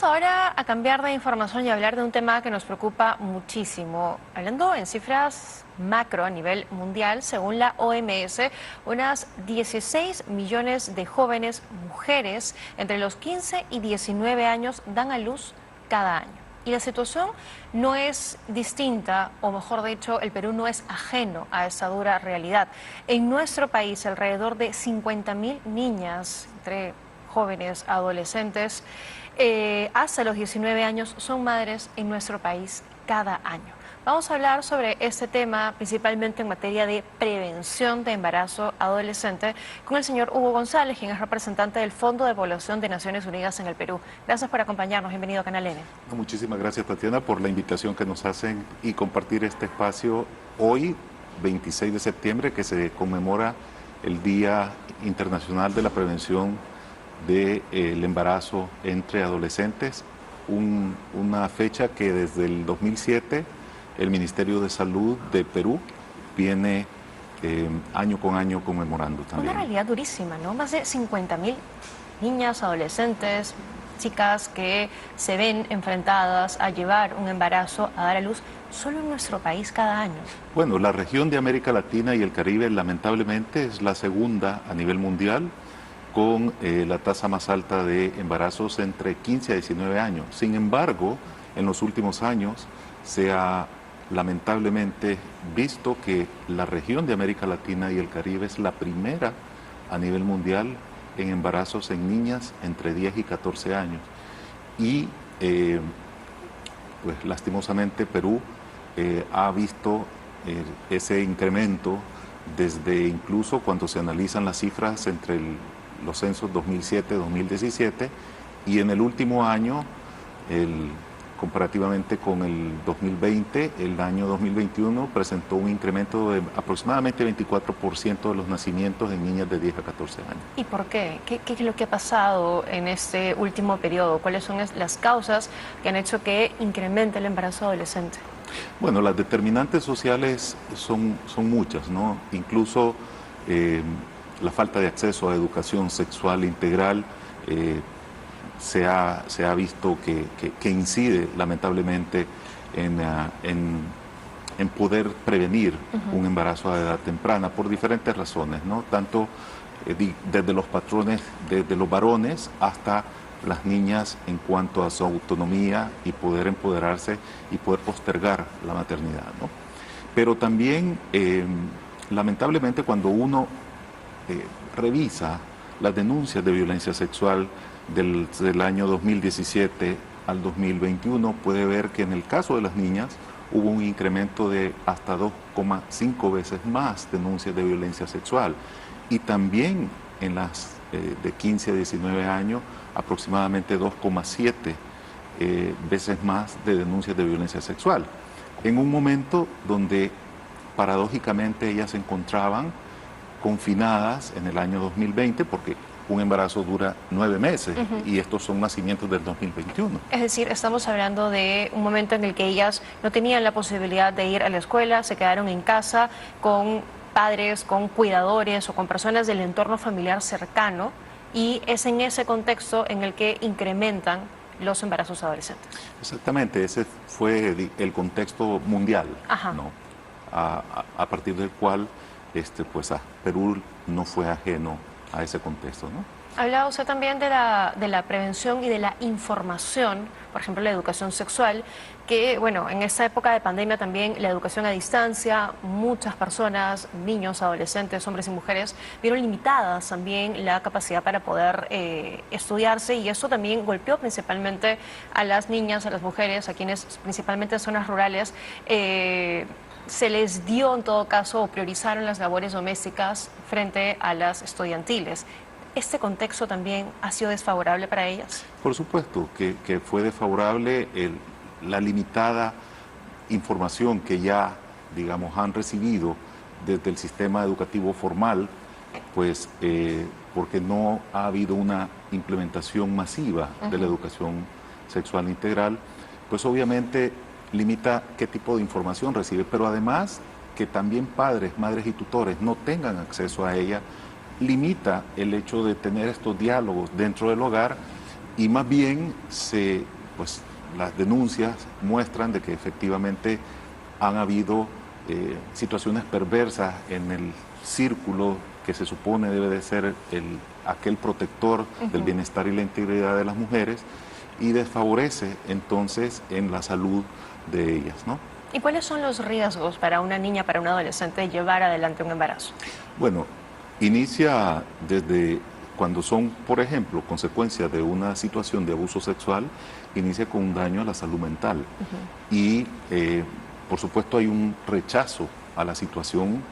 Vamos ahora a cambiar de información y hablar de un tema que nos preocupa muchísimo. Hablando en cifras macro a nivel mundial, según la OMS, unas 16 millones de jóvenes mujeres entre los 15 y 19 años dan a luz cada año. Y la situación no es distinta, o mejor dicho, el Perú no es ajeno a esa dura realidad. En nuestro país, alrededor de 50.000 niñas, entre jóvenes, adolescentes, hasta los 19 años son madres en nuestro país cada año. Vamos a hablar sobre este tema, principalmente en materia de prevención de embarazo adolescente, con el señor Hugo González, quien es representante del Fondo de Población de Naciones Unidas en el Perú. Gracias por acompañarnos. Bienvenido a Canal N. Muchísimas gracias, Tatiana, por la invitación que nos hacen y compartir este espacio hoy, 26 de septiembre, que se conmemora el Día Internacional de la Prevención del embarazo entre adolescentes, una fecha que desde el 2007 el Ministerio de Salud de Perú viene año con año conmemorando también. Una realidad durísima, ¿no? Más de 50.000 niñas, adolescentes, chicas que se ven enfrentadas a llevar un embarazo, a dar a luz, solo en nuestro país cada año. Bueno, la región de América Latina y el Caribe lamentablemente es la segunda a nivel mundial con la tasa más alta de embarazos entre 15 a 19 años. Sin embargo, en los últimos años se ha lamentablemente visto que la región de América Latina y el Caribe es la primera a nivel mundial en embarazos en niñas entre 10 y 14 años. Y pues lastimosamente Perú ha visto ese incremento desde incluso cuando se analizan las cifras entre los censos 2007-2017 y en el último año, comparativamente con el 2020, el año 2021 presentó un incremento de aproximadamente 24% de los nacimientos en niñas de 10 a 14 años. ¿Y por qué? ¿Qué es lo que ha pasado en este último periodo? ¿Cuáles son las causas que han hecho que incremente el embarazo adolescente? Bueno, las determinantes sociales son muchas, ¿no? Incluso la falta de acceso a educación sexual integral se ha visto que incide lamentablemente en poder prevenir un embarazo a edad temprana por diferentes razones, ¿no? Tanto desde los patrones, desde los varones hasta las niñas en cuanto a su autonomía y poder empoderarse y poder postergar la maternidad, ¿no? Pero también, lamentablemente, cuando uno revisa las denuncias de violencia sexual del año 2017 al 2021, puede ver que en el caso de las niñas hubo un incremento de hasta 2,5 veces más denuncias de violencia sexual. Y también en las de 15 a 19 años, aproximadamente 2,7 veces más de denuncias de violencia sexual. En un momento donde paradójicamente ellas se encontraban confinadas en el año 2020, porque un embarazo dura 9 meses y estos son nacimientos del 2021. Es decir, estamos hablando de un momento en el que ellas no tenían la posibilidad de ir a la escuela, se quedaron en casa con padres, con cuidadores o con personas del entorno familiar cercano, y es en ese contexto en el que incrementan los embarazos adolescentes. Exactamente, ese fue el contexto mundial, ¿no? A partir del cual pues Perú no fue ajeno a ese contexto, ¿no? Hablaba usted también de la prevención y de la información, por ejemplo, la educación sexual, que, bueno, en esta época de pandemia también la educación a distancia, muchas personas, niños, adolescentes, hombres y mujeres, vieron limitadas también la capacidad para poder estudiarse, y eso también golpeó principalmente a las niñas, a las mujeres, a quienes principalmente en zonas rurales se les dio en todo caso o priorizaron las labores domésticas frente a las estudiantiles. ¿Este contexto también ha sido desfavorable para ellas? Por supuesto que fue desfavorable la limitada información que ya, digamos, han recibido desde el sistema educativo formal, pues porque no ha habido una implementación masiva de la educación sexual integral, pues obviamente limita qué tipo de información recibe, pero además que también padres, madres y tutores no tengan acceso a ella, limita el hecho de tener estos diálogos dentro del hogar y más bien pues, las denuncias muestran de que efectivamente han habido situaciones perversas en el círculo que se supone debe de ser aquel protector del bienestar y la integridad de las mujeres, y desfavorece entonces en la salud de ellas, ¿no? ¿Y cuáles son los riesgos para una niña, para un adolescente, llevar adelante un embarazo? Bueno, inicia desde cuando son, por ejemplo, consecuencia de una situación de abuso sexual, inicia con un daño a la salud mental. Y, por supuesto, hay un rechazo a la situación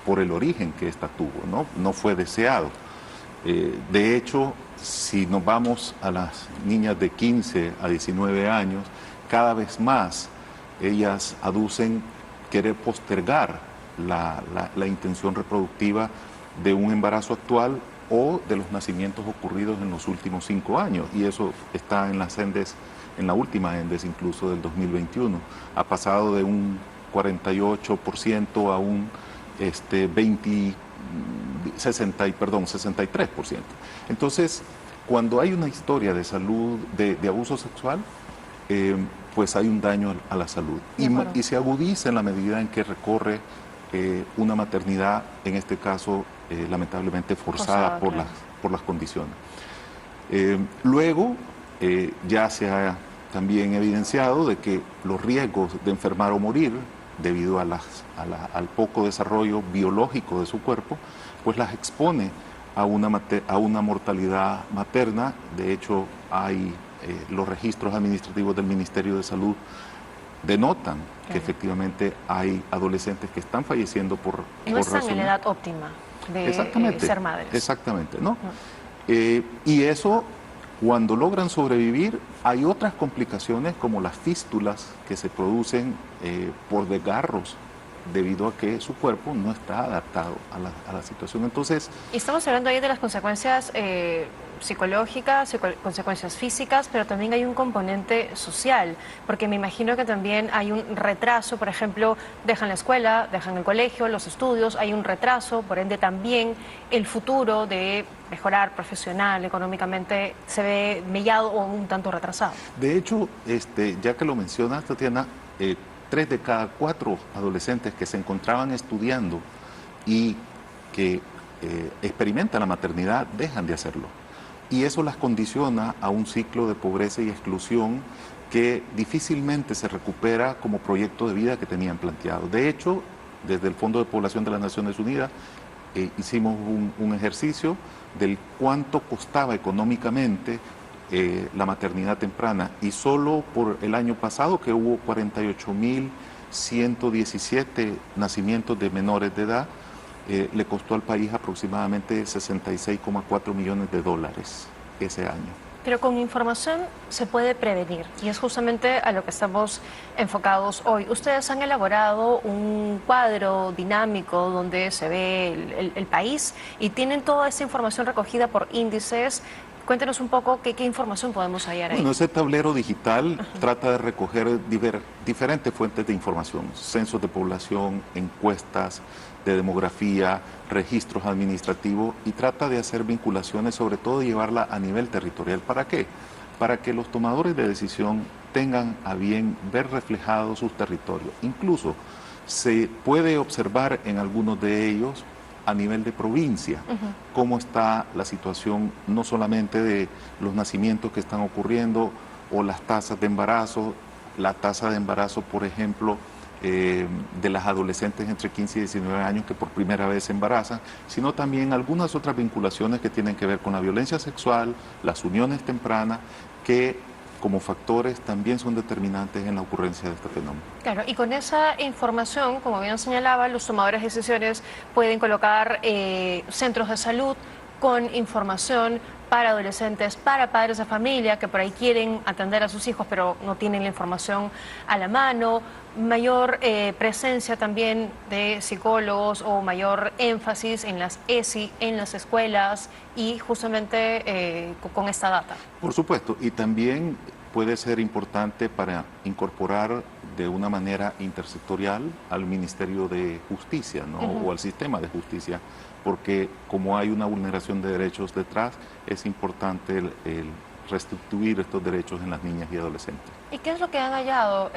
por el origen que ésta tuvo, ¿no? No fue deseado. De hecho, si nos vamos a las niñas de 15 a 19 años, cada vez más ellas aducen querer postergar la intención reproductiva de un embarazo actual o de los nacimientos ocurridos en los últimos 5 años, y eso está en las ENDES, en la última ENDES incluso del 2021. Ha pasado de un 48% a un 63%. Entonces, cuando hay una historia de salud, de abuso sexual, pues hay un daño a la salud. Y se agudiza en la medida en que recorre una maternidad, en este caso, lamentablemente forzada por las condiciones. Luego, ya se ha también evidenciado de que los riesgos de enfermar o morir debido al poco desarrollo biológico de su cuerpo, pues las expone a una mortalidad materna. De hecho, hay los registros administrativos del Ministerio de Salud denotan que efectivamente hay adolescentes que están falleciendo por están en la edad óptima de ser madres. Exactamente, ¿no? Y eso, cuando logran sobrevivir, hay otras complicaciones como las fístulas que se producen por desgarros debido a que su cuerpo no está adaptado a la situación. Entonces, y estamos hablando ahí de las consecuencias psicológicas, consecuencias físicas, pero también hay un componente social, porque me imagino que también hay un retraso, por ejemplo, dejan la escuela, dejan el colegio, los estudios, hay un retraso, por ende también el futuro de mejorar profesional, económicamente, se ve mellado o un tanto retrasado. De hecho, ya que lo mencionas, Tatiana, 3 de cada 4 adolescentes que se encontraban estudiando y que experimentan la maternidad dejan de hacerlo. Y eso las condiciona a un ciclo de pobreza y exclusión que difícilmente se recupera como proyecto de vida que tenían planteado. De hecho, desde el Fondo de Población de las Naciones Unidas hicimos un ejercicio del cuánto costaba económicamente la maternidad temprana, y solo por el año pasado, que hubo 48.117 nacimientos de menores de edad, le costó al país aproximadamente 66,4 millones de dólares ese año. Pero con información se puede prevenir, y es justamente a lo que estamos enfocados hoy. Ustedes han elaborado un cuadro dinámico donde se ve el país y tienen toda esa información recogida por índices. Cuéntenos un poco qué información podemos hallar ahí. Bueno, ese tablero digital trata de recoger diferentes fuentes de información: censos de población, encuestas de demografía, registros administrativos, y trata de hacer vinculaciones, sobre todo de llevarla a nivel territorial. ¿Para qué? Para que los tomadores de decisión tengan a bien ver reflejados sus territorios. Incluso se puede observar en algunos de ellos a nivel de provincia, cómo está la situación no solamente de los nacimientos que están ocurriendo o las tasas de embarazo, la tasa de embarazo, por ejemplo, de las adolescentes entre 15 y 19 años que por primera vez se embarazan, sino también algunas otras vinculaciones que tienen que ver con la violencia sexual, las uniones tempranas, que como factores también son determinantes en la ocurrencia de este fenómeno. Claro, y con esa información, como bien señalaba, los tomadores de decisiones pueden colocar centros de salud con información para adolescentes, para padres de familia que por ahí quieren atender a sus hijos pero no tienen la información a la mano, mayor presencia también de psicólogos o mayor énfasis en las ESI, en las escuelas, y justamente con esta data. Por supuesto, y también puede ser importante para incorporar de una manera intersectorial al Ministerio de Justicia, ¿no? O al sistema de justicia, porque como hay una vulneración de derechos detrás, es importante el restituir estos derechos en las niñas y adolescentes. ¿Y qué es lo que han hallado?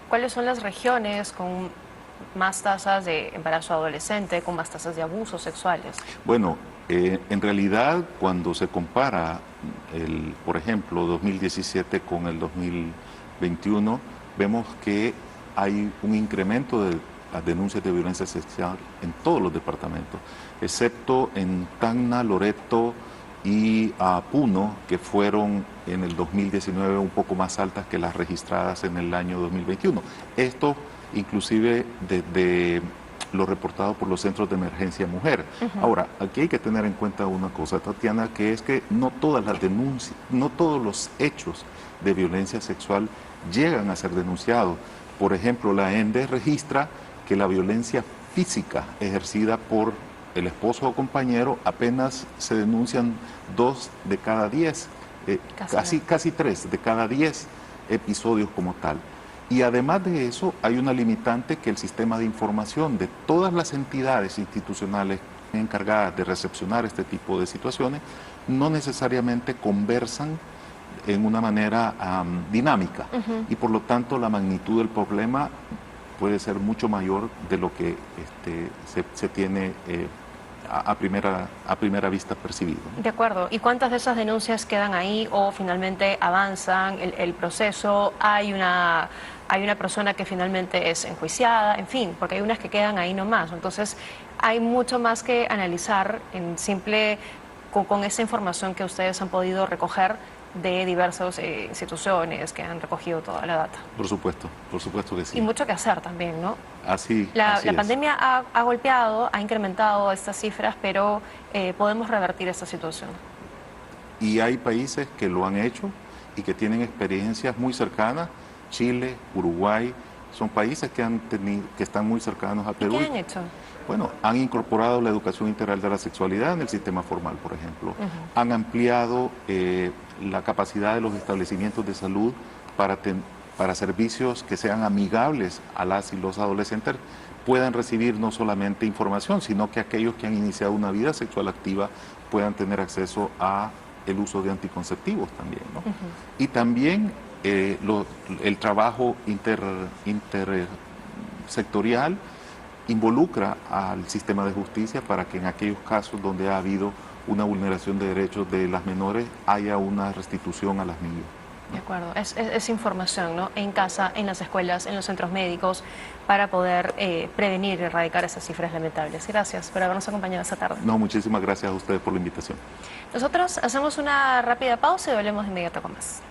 ¿Cuáles son las regiones con más tasas de embarazo adolescente, con más tasas de abusos sexuales? Bueno, en realidad cuando se compara, por ejemplo, 2017 con el 2021, vemos que hay un incremento de las denuncias de violencia sexual en todos los departamentos, excepto en Tacna, Loreto y Puno, que fueron en el 2019 un poco más altas que las registradas en el año 2021. Esto inclusive desde lo reportado por los centros de emergencia mujer. Ahora, aquí hay que tener en cuenta una cosa, Tatiana, que es que no todas las denuncias, no todos los hechos de violencia sexual llegan a ser denunciados. Por ejemplo, la ENDE registra que la violencia física ejercida por el esposo o compañero apenas se denuncian 2 de cada 10, casi 3 de cada 10 episodios como tal. Y además de eso, hay una limitante que el sistema de información de todas las entidades institucionales encargadas de recepcionar este tipo de situaciones no necesariamente conversan en una manera dinámica. Y por lo tanto la magnitud del problema puede ser mucho mayor de lo que se tiene a primera vista percibido. De acuerdo. ¿Y cuántas de esas denuncias quedan ahí o finalmente avanzan el proceso? Hay una persona que finalmente es enjuiciada, en fin, porque hay unas que quedan ahí nomás. Entonces, hay mucho más que analizar en con esa información que ustedes han podido recoger de diversas instituciones que han recogido toda la data. Por supuesto que sí. Y mucho que hacer también, ¿no? Así La es. pandemia ha golpeado, ha incrementado estas cifras, pero podemos revertir esta situación. Y hay países que lo han hecho y que tienen experiencias muy cercanas. Chile, Uruguay, son países que están muy cercanos a Perú. ¿Y qué han hecho? Bueno, han incorporado la educación integral de la sexualidad en el sistema formal, por ejemplo. Han ampliado la capacidad de los establecimientos de salud para servicios que sean amigables a las y los adolescentes puedan recibir no solamente información, sino que aquellos que han iniciado una vida sexual activa puedan tener acceso a el uso de anticonceptivos también, ¿no? Y también el trabajo intersectorial involucra al sistema de justicia para que en aquellos casos donde ha habido una vulneración de derechos de las menores haya una restitución a las niñas. De acuerdo, es información, ¿no? En casa, en las escuelas, en los centros médicos, para poder prevenir y erradicar esas cifras lamentables. Gracias por habernos acompañado esta tarde. No, muchísimas gracias a ustedes por la invitación. Nosotros hacemos una rápida pausa y volvemos de inmediato con más.